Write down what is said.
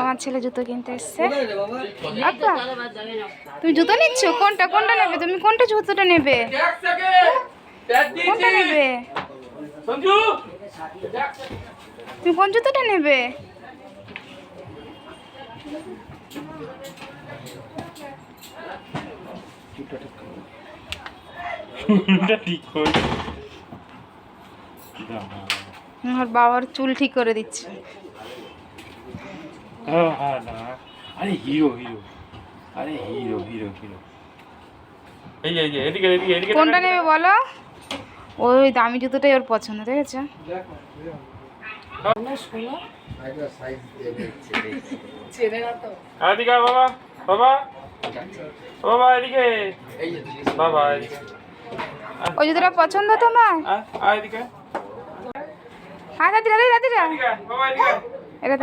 আমার ছেলে জুতো কিনতে এসছে। আপা তুমি জুতো নিচ্ছ? কোনটা কোনটা নেবে তুমি? কোনটা জুতোটা নেবে? কোনটা নেবে তুমি? কোন জুতোটা নেবে? আমার বাবার চুল ঠিক করে দিচ্ছে। আরে হিরো হিরো, আরে হিরো হিরো হিরো। এই যে এদিকে এদিকে এদিকে। কোনটা নেবে বলো? ওই দামি জুতোটাই ওর পছন্দ, দেখেছো? এদিকে বাবা, বাবা বাবা এদিকে, বাবা এদিকে। ওই জুতোটা পছন্দ তোমার? এদিকে হ্যাঁ দাদিরা দাদিরা বাবা এদিকে। এটা